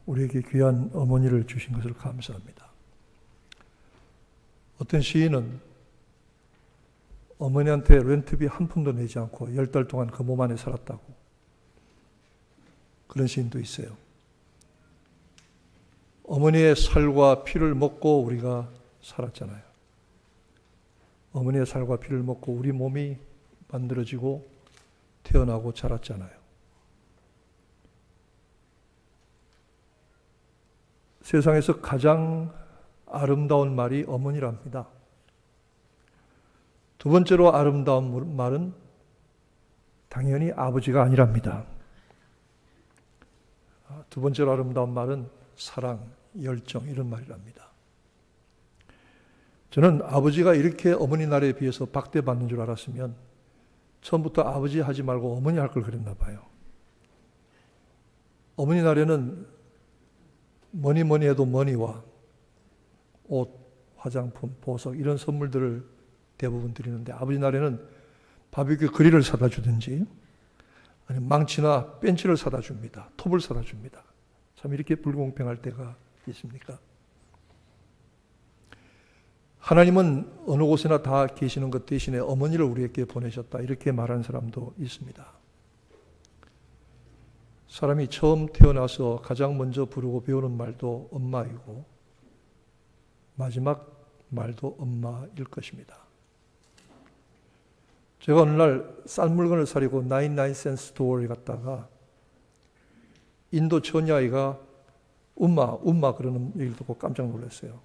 우리에게 귀한 어머니를 주신 것을 감사합니다. 어떤 시인은 어머니한테 렌트비 한 푼도 내지 않고 10달 동안 그 몸 안에 살았다고, 그런 시인도 있어요. 어머니의 살과 피를 먹고 우리가 살았잖아요. 어머니의 살과 피를 먹고 우리 몸이 만들어지고 태어나고 자랐잖아요. 세상에서 가장 아름다운 말이 어머니랍니다. 두 번째로 아름다운 말은 당연히 아버지가 아니랍니다. 두 번째로 아름다운 말은 사랑, 열정, 이런 말이랍니다. 저는 아버지가 이렇게 어머니 날에 비해서 박대받는 줄 알았으면 처음부터 아버지 하지 말고 어머니 할 걸 그랬나 봐요. 어머니 날에는 뭐니 해도 머니와 옷, 화장품, 보석 이런 선물들을 대부분 드리는데, 아버지 날에는 바비큐 그릴을 사다 주든지 아니면 망치나 벤치를 사다 줍니다. 톱을 사다 줍니다. 참 이렇게 불공평할 때가 있습니까? 하나님은 어느 곳에나 다 계시는 것 대신에 어머니를 우리에게 보내셨다, 이렇게 말하는 사람도 있습니다. 사람이 처음 태어나서 가장 먼저 부르고 배우는 말도 엄마이고 마지막 말도 엄마일 것입니다. 제가 어느 날 싼 물건을 사려고 99센트 스토어에 갔다가 인도 처녀아이가 엄마 그러는 얘기를 듣고 깜짝 놀랐어요.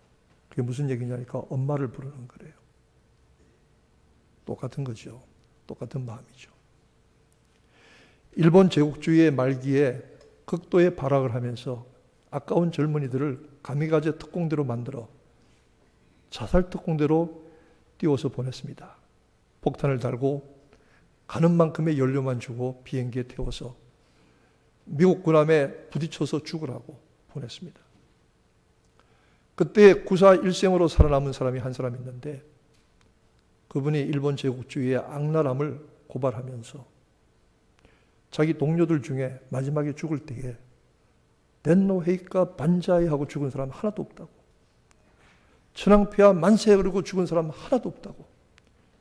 그게 무슨 얘기냐니까 엄마를 부르는 거래요. 똑같은 거죠. 똑같은 마음이죠. 일본 제국주의의 말기에 극도의 발악을 하면서 아까운 젊은이들을 가미가제 특공대로 만들어 자살 특공대로 띄워서 보냈습니다. 폭탄을 달고 가는 만큼의 연료만 주고 비행기에 태워서 미국 군함에 부딪혀서 죽으라고 보냈습니다. 그때 구사 일생으로 살아남은 사람이 한 사람 있는데, 그분이 일본 제국주의의 악랄함을 고발하면서 자기 동료들 중에 마지막에 죽을 때에 덴노 헤이카 반자이 하고 죽은 사람 하나도 없다고, 천황폐하 만세 그러고 죽은 사람 하나도 없다고,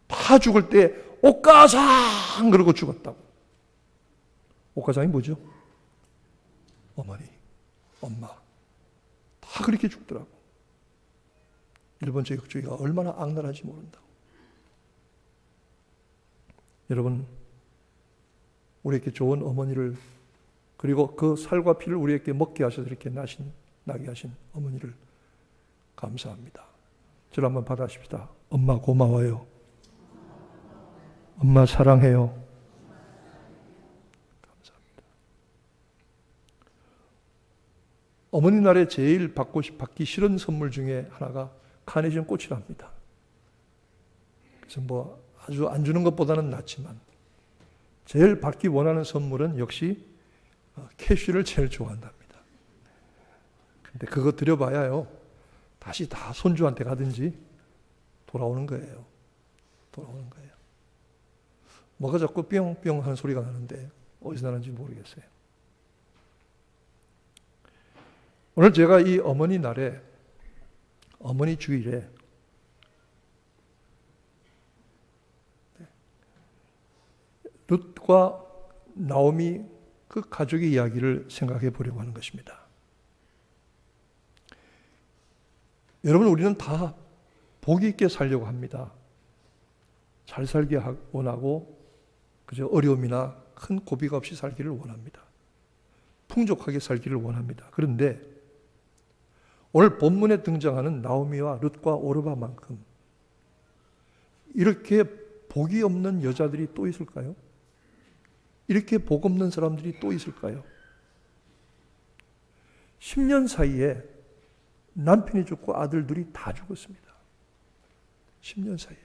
다 죽을 때 옥가상 그러고 죽었다고. 옥가상이 뭐죠? 어머니, 엄마. 다 그렇게 죽더라고. 일본 제국주의가 얼마나 악랄한지 모른다고. 여러분, 우리에게 좋은 어머니를, 그리고 그 살과 피를 우리에게 먹게 하셔서 이렇게 나게 하신 어머니를 감사합니다. 저를 한번 받아십시다. 엄마 고마워요. 엄마 사랑해요. 감사합니다. 어머니 날에 제일 받기 싫은 선물 중에 하나가 카네이션 꽃이랍니다. 그래서 아주 안 주는 것보다는 낫지만 제일 받기 원하는 선물은 역시 캐슈를 제일 좋아한답니다. 근데 그거 드려봐야요, 다시 다 손주한테 가든지 돌아오는 거예요. 돌아오는 거예요. 뭐가 자꾸 뿅뿅 하는 소리가 나는데 어디서 나는지 모르겠어요. 오늘 제가 이 어머니 날에, 어머니 주일에 룻과 나오미 그 가족의 이야기를 생각해 보려고 하는 것입니다. 여러분, 우리는 다 복 있게 살려고 합니다. 잘 살기 원하고 그저 어려움이나 큰 고비가 없이 살기를 원합니다. 풍족하게 살기를 원합니다. 그런데 오늘 본문에 등장하는 나오미와 룻과 오르바만큼 이렇게 복이 없는 여자들이 또 있을까요? 이렇게 복 없는 사람들이 또 있을까요? 10년 사이에 남편이 죽고 아들들이 다 죽었습니다. 10년 사이에.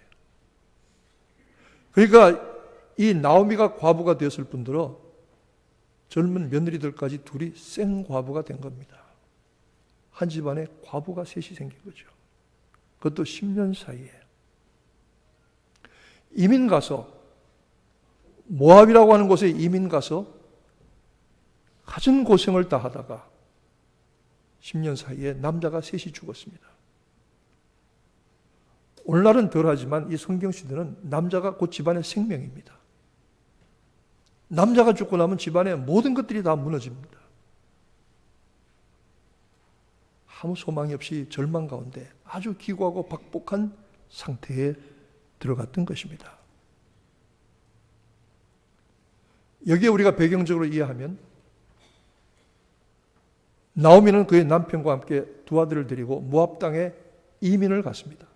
그러니까 이 나오미가 과부가 되었을 뿐더러 젊은 며느리들까지 둘이 생과부가 된 겁니다. 한 집안에 과부가 셋이 생긴 거죠. 그것도 10년 사이에. 이민 가서, 모압이라고 하는 곳에 이민 가서 갖은 고생을 다 하다가 10년 사이에 남자가 셋이 죽었습니다. 오늘날은 덜하지만 이 성경시대는 남자가 곧 집안의 생명입니다. 남자가 죽고 나면 집안의 모든 것들이 다 무너집니다. 아무 소망이 없이 절망 가운데 아주 기구하고 박복한 상태에 들어갔던 것입니다. 여기에 우리가 배경적으로 이해하면 나오미는 그의 남편과 함께 두 아들을 데리고 모압 땅에 이민을 갔습니다.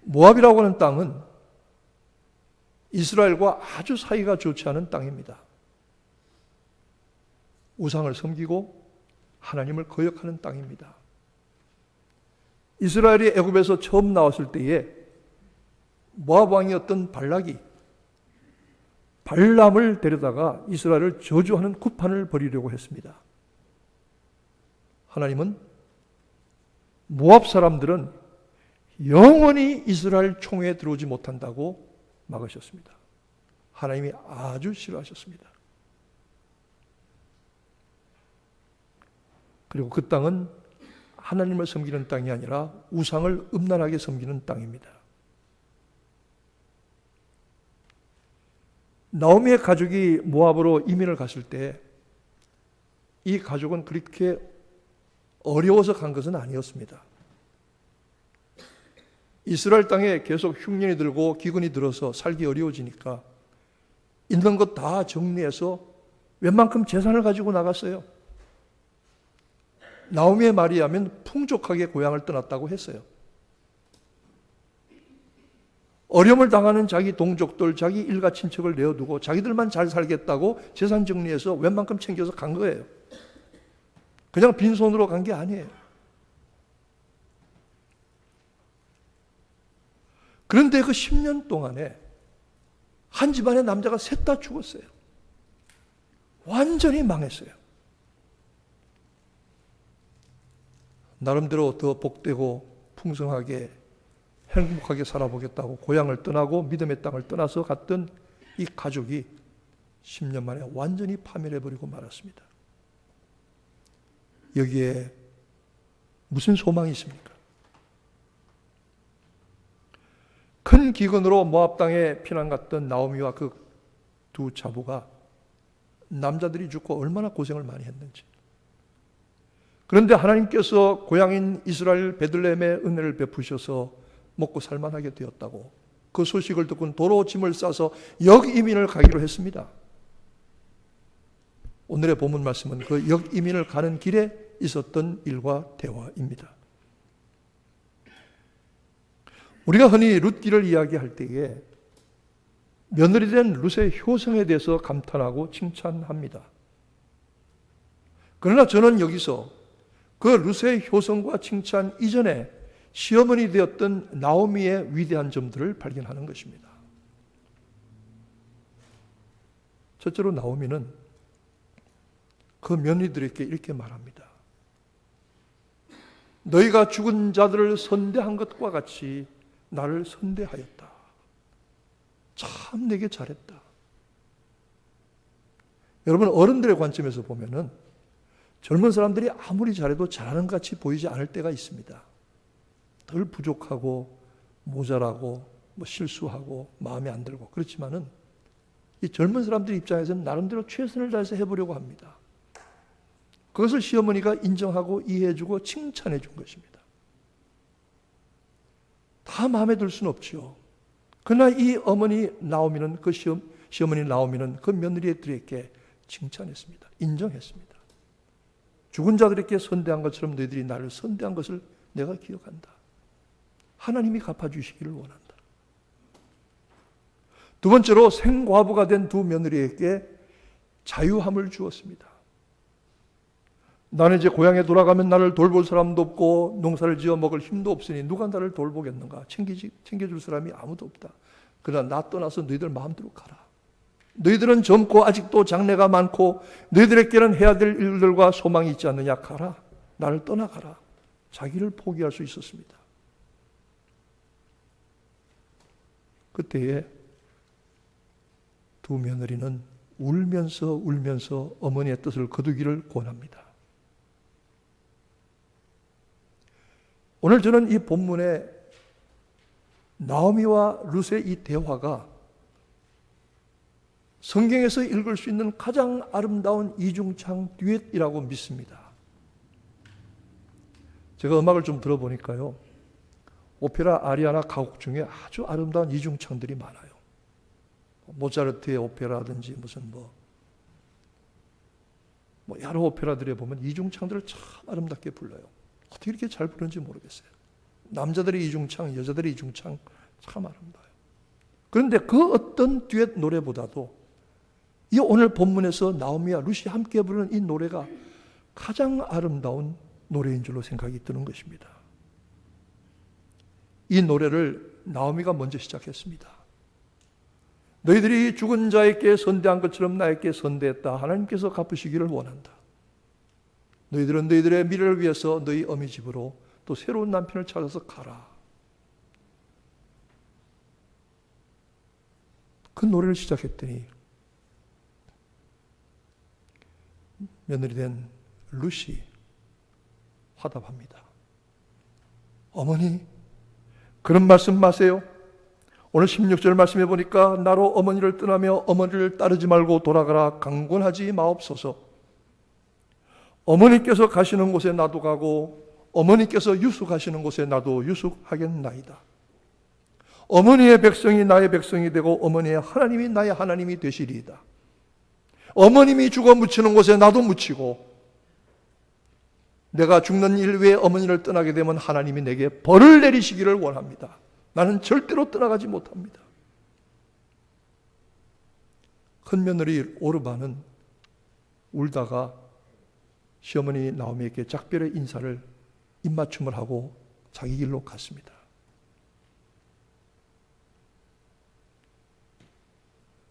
모압이라고 하는 땅은 이스라엘과 아주 사이가 좋지 않은 땅입니다. 우상을 섬기고 하나님을 거역하는 땅입니다. 이스라엘이 애굽에서 처음 나왔을 때에 모압 왕이었던 발락이 발람을 데려다가 이스라엘을 저주하는 구판을 벌이려고 했습니다. 하나님은 모압 사람들은 영원히 이스라엘 총회에 들어오지 못한다고 막으셨습니다. 하나님이 아주 싫어하셨습니다. 그리고 그 땅은 하나님을 섬기는 땅이 아니라 우상을 음란하게 섬기는 땅입니다. 나오미의 가족이 모압으로 이민을 갔을 때 이 가족은 그렇게 어려워서 간 것은 아니었습니다. 이스라엘 땅에 계속 흉년이 들고 기근이 들어서 살기 어려워지니까 있는 것 다 정리해서 웬만큼 재산을 가지고 나갔어요. 나오미의 말에 의하면 풍족하게 고향을 떠났다고 했어요. 어려움을 당하는 자기 동족들, 자기 일가 친척을 내어두고 자기들만 잘 살겠다고 재산 정리해서 웬만큼 챙겨서 간 거예요. 그냥 빈손으로 간 게 아니에요. 그런데 그 10년 동안에 한 집안의 남자가 셋 다 죽었어요. 완전히 망했어요. 나름대로 더 복되고 풍성하게 행복하게 살아보겠다고 고향을 떠나고 믿음의 땅을 떠나서 갔던 이 가족이 10년 만에 완전히 파멸해버리고 말았습니다. 여기에 무슨 소망이 있습니까? 큰 기근으로 모압 땅에 피난 갔던 나오미와 그 두 자부가 남자들이 죽고 얼마나 고생을 많이 했는지. 그런데 하나님께서 고향인 이스라엘 베들레헴에 은혜를 베푸셔서 먹고 살만하게 되었다고 그 소식을 듣고 도로 짐을 싸서 역이민을 가기로 했습니다. 오늘의 본문 말씀은 그 역이민을 가는 길에 있었던 일과 대화입니다. 우리가 흔히 룻기를 이야기할 때에 며느리 된 룻의 효성에 대해서 감탄하고 칭찬합니다. 그러나 저는 여기서 그 룻의 효성과 칭찬 이전에 시어머니 되었던 나오미의 위대한 점들을 발견하는 것입니다. 첫째로 나오미는 그 며느리들에게 이렇게 말합니다. 너희가 죽은 자들을 선대한 것과 같이 나를 선대하였다. 참 내게 잘했다. 여러분, 어른들의 관점에서 보면은 젊은 사람들이 아무리 잘해도 잘하는 것 같이 보이지 않을 때가 있습니다. 덜 부족하고 모자라고 실수하고 마음에 안 들고 그렇지만은 이 젊은 사람들 입장에서는 나름대로 최선을 다해서 해보려고 합니다. 그것을 시어머니가 인정하고 이해해주고 칭찬해 준 것입니다. 다 마음에 들 수는 없죠. 그러나 이 어머니 나오미는 그 시어머니 나오미는 그 며느리들에게 칭찬했습니다. 인정했습니다. 죽은 자들에게 선대한 것처럼 너희들이 나를 선대한 것을 내가 기억한다. 하나님이 갚아주시기를 원한다. 두 번째로 생과부가 된 두 며느리에게 자유함을 주었습니다. 나는 이제 고향에 돌아가면 나를 돌볼 사람도 없고 농사를 지어 먹을 힘도 없으니 누가 나를 돌보겠는가? 챙겨줄 사람이 아무도 없다. 그러나 나 떠나서 너희들 마음대로 가라. 너희들은 젊고 아직도 장래가 많고 너희들에게는 해야 될 일들과 소망이 있지 않느냐? 가라. 나를 떠나가라. 자기를 포기할 수 있었습니다. 그때에 두 며느리는 울면서 어머니의 뜻을 거두기를 권합니다. 오늘 저는 이 본문에 나오미와 룻의 이 대화가 성경에서 읽을 수 있는 가장 아름다운 이중창 듀엣이라고 믿습니다. 제가 음악을 좀 들어보니까요, 오페라 아리아나 가곡 중에 아주 아름다운 이중창들이 많아요. 모차르트의 오페라든지 무슨 여러 오페라들에 보면 이중창들을 참 아름답게 불러요. 어떻게 이렇게 잘 부르는지 모르겠어요. 남자들의 이중창, 여자들의 이중창 참 아름다워요. 그런데 그 어떤 듀엣 노래보다도 이 오늘 본문에서 나오미와 룻이 함께 부르는 이 노래가 가장 아름다운 노래인 줄로 생각이 드는 것입니다. 이 노래를 나오미가 먼저 시작했습니다. 너희들이 죽은 자에게 선대한 것처럼 나에게 선대했다. 하나님께서 갚으시기를 원한다. 너희들은 너희들의 미래를 위해서 너희 어미 집으로 또 새로운 남편을 찾아서 가라. 그 노래를 시작했더니 며느리 된 룻이 화답합니다. 어머니, 그런 말씀 마세요. 오늘 16절 말씀해 보니까 나로 어머니를 떠나며 어머니를 따르지 말고 돌아가라 강권하지 마옵소서. 어머니께서 가시는 곳에 나도 가고 어머니께서 유숙하시는 곳에 나도 유숙하겠나이다. 어머니의 백성이 나의 백성이 되고 어머니의 하나님이 나의 하나님이 되시리이다. 어머님이 죽어 묻히는 곳에 나도 묻히고 내가 죽는 일 외에 어머니를 떠나게 되면 하나님이 내게 벌을 내리시기를 원합니다. 나는 절대로 떠나가지 못합니다. 큰 며느리 오르바는 울다가 시어머니 나오미에게 작별의 인사를 입맞춤을 하고 자기 길로 갔습니다.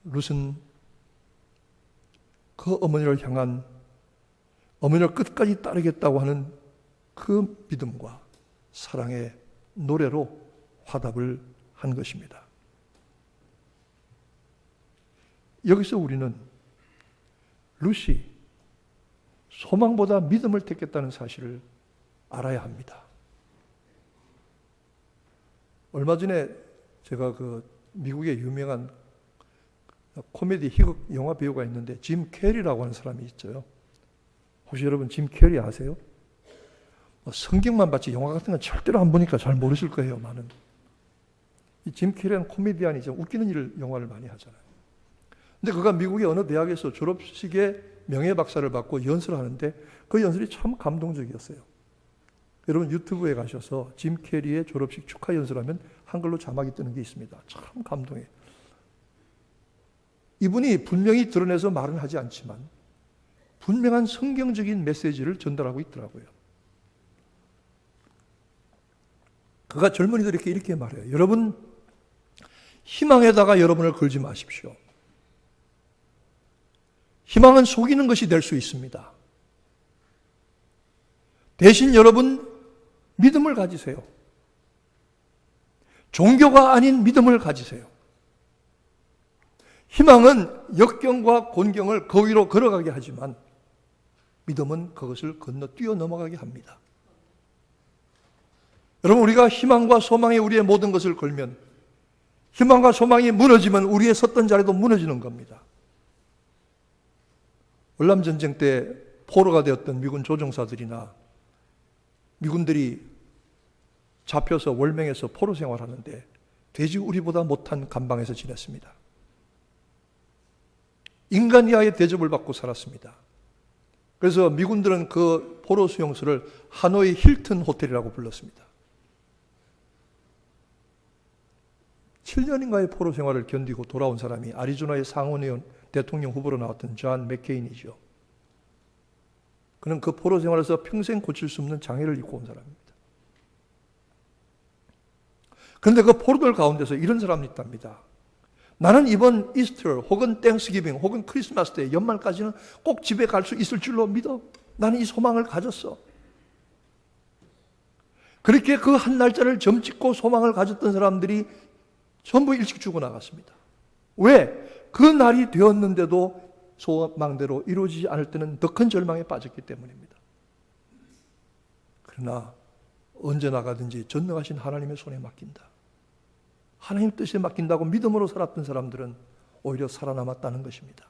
룻은 그 어머니를 향한 어머니를 끝까지 따르겠다고 하는 그 믿음과 사랑의 노래로 화답을 한 것입니다. 여기서 우리는 룻이 소망보다 믿음을 택했다는 사실을 알아야 합니다. 얼마 전에 제가 미국의 유명한 코미디 희극 영화 배우가 있는데 짐 캐리라고 하는 사람이 있어요. 혹시 여러분 짐 캐리 아세요? 성경만 봤지 영화 같은 건 절대로 안 보니까 잘 모르실 거예요. 많은 이 짐 캐리는 코미디언이 좀 웃기는 영화를 많이 하잖아요. 근데 그가 미국의 어느 대학에서 졸업식에 명예박사를 받고 연설을 하는데 그 연설이 참 감동적이었어요. 여러분 유튜브에 가셔서 짐 캐리의 졸업식 축하 연설하면 한글로 자막이 뜨는 게 있습니다. 참 감동해요. 이분이 분명히 드러내서 말은 하지 않지만 분명한 성경적인 메시지를 전달하고 있더라고요. 그가 젊은이들에게 이렇게 말해요. 여러분, 희망에다가 여러분을 걸지 마십시오. 희망은 속이는 것이 될 수 있습니다. 대신 여러분, 믿음을 가지세요. 종교가 아닌 믿음을 가지세요. 희망은 역경과 곤경을 그 위로 걸어가게 하지만 믿음은 그것을 건너 뛰어 넘어가게 합니다. 여러분, 우리가 희망과 소망에 우리의 모든 것을 걸면 희망과 소망이 무너지면 우리의 섰던 자리도 무너지는 겁니다. 월남전쟁 때 포로가 되었던 미군 조종사들이나 미군들이 잡혀서 월명에서 포로 생활하는데 돼지우리보다 못한 감방에서 지냈습니다. 인간 이하의 대접을 받고 살았습니다. 그래서 미군들은 그 포로 수용소를 하노이 힐튼 호텔이라고 불렀습니다. 7년인가의 포로 생활을 견디고 돌아온 사람이 아리조나의 상원의원 대통령 후보로 나왔던 존 맥케인이죠. 그는 그 포로 생활에서 평생 고칠 수 없는 장애를 입고 온 사람입니다. 그런데 그 포로들 가운데서 이런 사람이 있답니다. 나는 이번 이스터 혹은 땡스기빙 혹은 크리스마스 때 연말까지는 꼭 집에 갈 수 있을 줄로 믿어. 나는 이 소망을 가졌어. 그렇게 그 한 날짜를 점찍고 소망을 가졌던 사람들이 전부 일찍 죽어나갔습니다. 왜? 그 날이 되었는데도 소망대로 이루어지지 않을 때는 더 큰 절망에 빠졌기 때문입니다. 그러나 언제 나가든지 전능하신 하나님의 손에 맡긴다. 하나님 뜻에 맡긴다고 믿음으로 살았던 사람들은 오히려 살아남았다는 것입니다.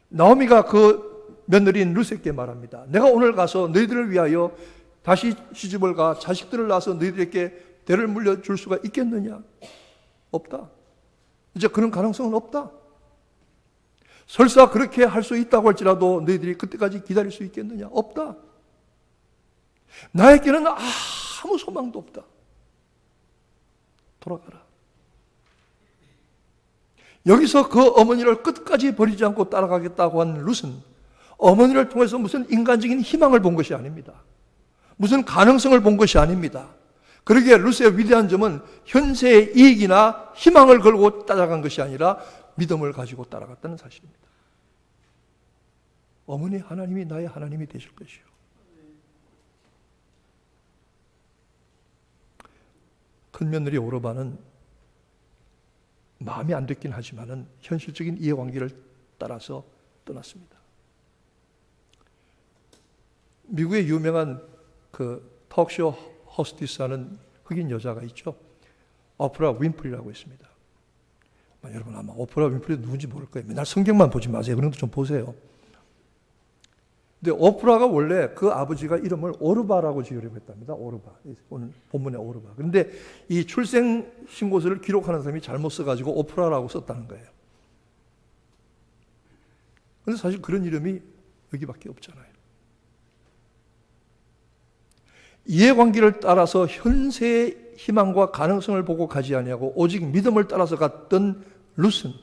나오미가 그 며느리인 룻에게 말합니다. 내가 오늘 가서 너희들을 위하여 다시 시집을 가 자식들을 낳아서 너희들에게 대를 물려줄 수가 있겠느냐? 없다. 이제 그런 가능성은 없다. 설사 그렇게 할 수 있다고 할지라도 너희들이 그때까지 기다릴 수 있겠느냐? 없다. 나에게는 아무 소망도 없다. 돌아가라. 여기서 그 어머니를 끝까지 버리지 않고 따라가겠다고 한 룻은 어머니를 통해서 무슨 인간적인 희망을 본 것이 아닙니다. 무슨 가능성을 본 것이 아닙니다. 그러기에 룻의 위대한 점은 현세의 이익이나 희망을 걸고 따라간 것이 아니라 믿음을 가지고 따라갔다는 사실입니다. 어머니 하나님이 나의 하나님이 되실 것이요. 큰 며느리 오르바는 마음에 안 됐긴 하지만은 현실적인 이해관계를 따라서 떠났습니다. 미국의 유명한 그 톡쇼 호스티스하는 흑인 여자가 있죠. 오프라 윈프리라고 있습니다. 여러분 아마 오프라 윈프리 누군지 모를 거예요. 맨날 성경만 보지 마세요. 그런 거 좀 보세요. 근데 오프라가 원래 그 아버지가 이름을 오르바라고 지으려고 했답니다. 오르바. 오늘 본문의 오르바. 그런데 이 출생 신고서를 기록하는 사람이 잘못 써가지고 오프라라고 썼다는 거예요. 그런데 사실 그런 이름이 여기밖에 없잖아요. 이해관계를 따라서 현세의 희망과 가능성을 보고 가지 아니하고 오직 믿음을 따라서 갔던 룻은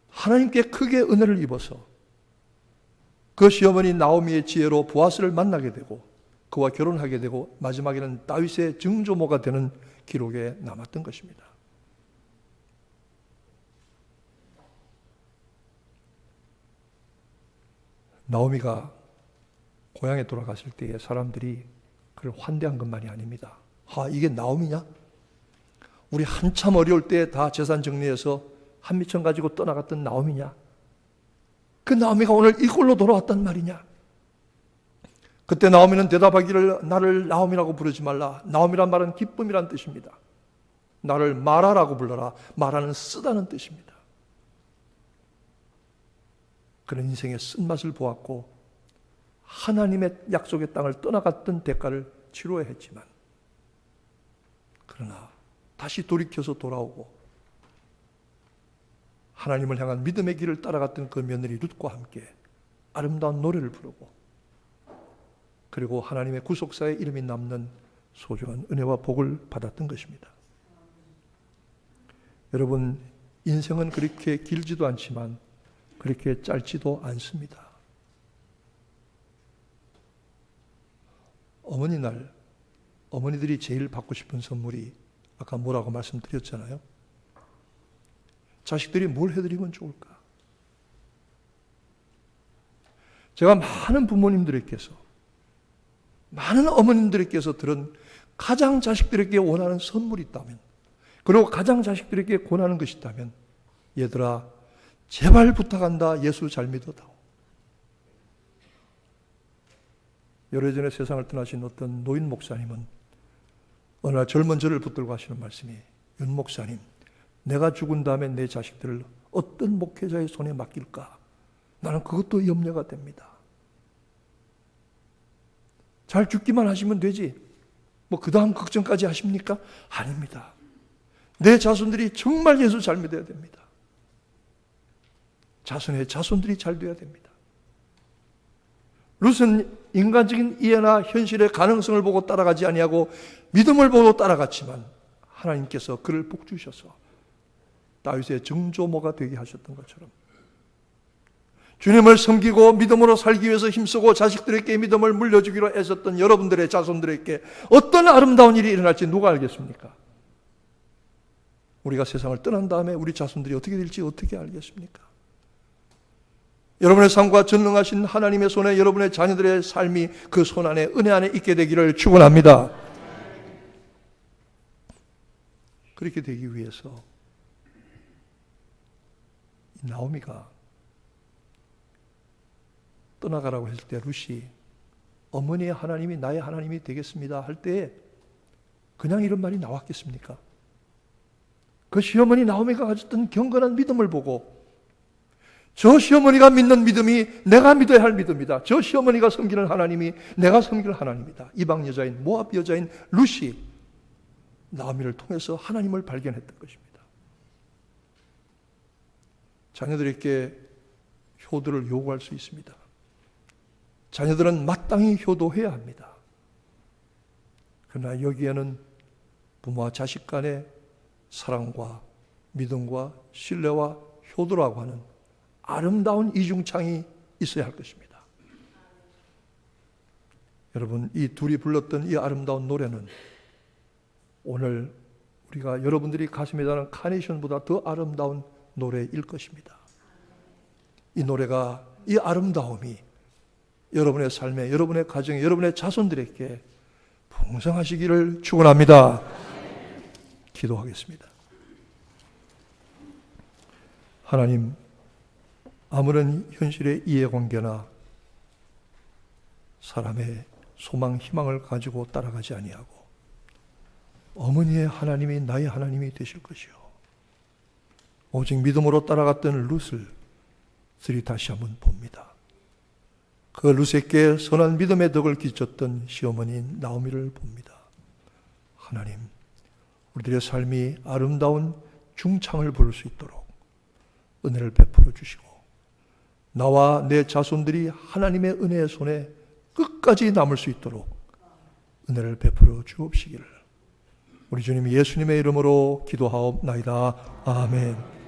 하나님께 크게 은혜를 입어서 그 시어머니 나오미의 지혜로 보아스를 만나게 되고 그와 결혼하게 되고 마지막에는 다윗의 증조모가 되는 기록에 남았던 것입니다. 나오미가 고향에 돌아갔을 때에 사람들이 그를 환대한 것만이 아닙니다. 이게 나오미냐? 우리 한참 어려울 때 다 재산 정리해서 한미천 가지고 떠나갔던 나오미냐? 그 나오미가 오늘 이꼴로 돌아왔단 말이냐? 그때 나오미는 대답하기를 나를 나오미라고 부르지 말라. 나오미란 말은 기쁨이란 뜻입니다. 나를 마라라고 불러라. 마라는 쓰다는 뜻입니다. 그런 인생의 쓴맛을 보았고 하나님의 약속의 땅을 떠나갔던 대가를 치러야 했지만 그러나 다시 돌이켜서 돌아오고 하나님을 향한 믿음의 길을 따라갔던 그 며느리 룻과 함께 아름다운 노래를 부르고 그리고 하나님의 구속사의 이름이 남는 소중한 은혜와 복을 받았던 것입니다. 여러분, 인생은 그렇게 길지도 않지만 그렇게 짧지도 않습니다. 어머니날, 어머니들이 제일 받고 싶은 선물이 아까 뭐라고 말씀드렸잖아요. 자식들이 뭘 해드리면 좋을까? 제가 많은 부모님들에게서, 많은 어머님들에게서 들은 가장 자식들에게 원하는 선물이 있다면, 그리고 가장 자식들에게 권하는 것이 있다면, 얘들아, 제발 부탁한다. 예수 잘 믿어다오. 오래전에 세상을 떠나신 어떤 노인 목사님은 어느 날 젊은 저를 붙들고 하시는 말씀이, 윤 목사님, 내가 죽은 다음에 내 자식들을 어떤 목회자의 손에 맡길까? 나는 그것도 염려가 됩니다. 잘 죽기만 하시면 되지. 그 다음 걱정까지 하십니까? 아닙니다. 내 자손들이 정말 예수 잘 믿어야 됩니다. 자손의 자손들이 잘 돼야 됩니다. 룻은 인간적인 이해나 현실의 가능성을 보고 따라가지 아니하고 믿음을 보고 따라갔지만 하나님께서 그를 복주셔서 다윗의 증조모가 되게 하셨던 것처럼 주님을 섬기고 믿음으로 살기 위해서 힘쓰고 자식들에게 믿음을 물려주기로 애썼던 여러분들의 자손들에게 어떤 아름다운 일이 일어날지 누가 알겠습니까? 우리가 세상을 떠난 다음에 우리 자손들이 어떻게 될지 어떻게 알겠습니까? 여러분의 삶과 전능하신 하나님의 손에 여러분의 자녀들의 삶이 그 손 안에 은혜 안에 있게 되기를 축원합니다. 그렇게 되기 위해서 나오미가 떠나가라고 했을 때 룻이 어머니의 하나님이 나의 하나님이 되겠습니다 할 때 그냥 이런 말이 나왔겠습니까? 그 시어머니 나오미가 가졌던 경건한 믿음을 보고 저 시어머니가 믿는 믿음이 내가 믿어야 할 믿음이다. 저 시어머니가 섬기는 하나님이 내가 섬길 하나님이다. 이방 여자인 모압 여자인 룻이 나오미를 통해서 하나님을 발견했던 것입니다. 자녀들에게 효도를 요구할 수 있습니다. 자녀들은 마땅히 효도해야 합니다. 그러나 여기에는 부모와 자식 간의 사랑과 믿음과 신뢰와 효도라고 하는 아름다운 이중창이 있어야 할 것입니다. 여러분, 이 둘이 불렀던 이 아름다운 노래는 오늘 우리가 여러분들이 가슴에 다는 카네이션보다 더 아름다운 노래일 것입니다. 이 노래가, 이 아름다움이 여러분의 삶에, 여러분의 가정에, 여러분의 자손들에게 풍성하시기를 축원합니다. 기도하겠습니다. 하나님, 아무런 현실의 이해관계나 사람의 소망, 희망을 가지고 따라가지 아니하고 어머니의 하나님이 나의 하나님이 되실 것이요 오직 믿음으로 따라갔던 룻을 들이 다시 한번 봅니다. 그 룻에게 선한 믿음의 덕을 끼쳤던 시어머니인 나오미를 봅니다. 하나님, 우리들의 삶이 아름다운 중창을 부를 수 있도록 은혜를 베풀어 주시고 나와 내 자손들이 하나님의 은혜의 손에 끝까지 남을 수 있도록 은혜를 베풀어 주옵시기를 우리 주님 예수님의 이름으로 기도하옵나이다. 아멘.